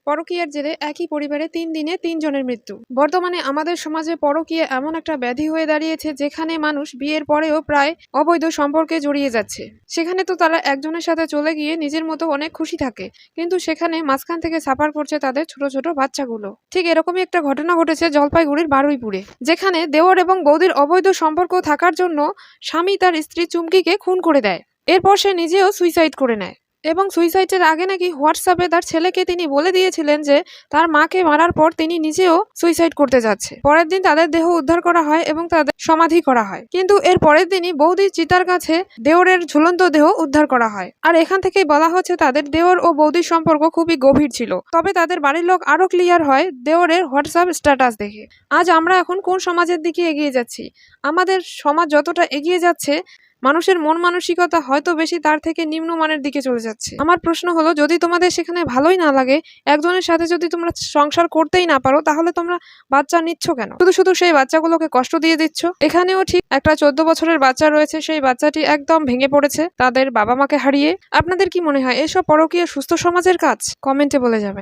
পরকীয়ার জেরে একই পরিবারে ৩ দিনে ৩ জনের মৃত্যু। বর্তমানে আমাদের সমাজে পরকীয়া এমন একটা ব্যাধি হয়ে দাঁড়িয়েছে যেখানে মানুষ বিয়ের পরেও প্রায় অবৈধ সম্পর্কে জড়িয়ে যাচ্ছে। সেখানে তো তারা একজনের সাথে চলে গিয়ে নিজের মতো অনেক খুশি থাকে, কিন্তু সেখানে মাঝখান থেকে সাফার করছে তাদের ছোট ছোট বাচ্চাগুলো। ঠিক এরকমই একটা ঘটনা ঘটেছে জলপাইগুড়ির বারুইপুরে, যেখানে দেওর এবং বৌদির অবৈধ সম্পর্ক থাকার জন্য স্বামী তার স্ত্রী চুমকিকে খুন করে দেয়। এরপর সে নিজেও সুইসাইড করে নেয় এবং সুইসাইডের আগে নাকি হোয়াটসঅ্যাপে তার ছেলেকে তিনি বলে দিয়েছিলেন যে তার মাকে মারার পর তিনি নিজেও সুইসাইড করতে যাচ্ছে। পরের দিন তাদের দেহ উদ্ধার করা হয় এবং তাদের সমাধি করা হয়, কিন্তু এর পরের দিনই বৌদির চিতার কাছে দেওরের ঝুলন্ত দেহ উদ্ধার করা হয়। আর এখান থেকেই বলা হচ্ছে তাদের দেওর ও বৌদির সম্পর্ক খুবই গভীর ছিল। তবে তাদের বাড়ির লোক আরো ক্লিয়ার হয় দেওরের হোয়াটসঅ্যাপ স্ট্যাটাস দেখে। আজ আমরা এখন কোন সমাজের দিকে এগিয়ে যাচ্ছি? আমাদের সমাজ যতটা এগিয়ে যাচ্ছে, মানুষের মন মানসিকতা হয়তো বেশি তার থেকে নিম্নমানের দিকে চলে যাচ্ছে। আমার প্রশ্ন হলো, যদি তোমাদের সেখানে ভালোই না লাগে, একজনের সাথে যদি তোমরা সংসার করতেই না পারো, তাহলে তোমরা বাচ্চা নিচ্ছ কেন? শুধু শুধু সেই বাচ্চাগুলোকে কষ্ট দিয়ে দিচ্ছ। এখানেও ঠিক একটা 14 বছরের বাচ্চা রয়েছে, সেই বাচ্চাটি একদম ভেঙে পড়েছে তাদের বাবা মাকে হারিয়ে। আপনাদের কি মনে হয় এসব পরকীয়া সুস্থ সমাজের কাজ? কমেন্টে বলে যাবেন।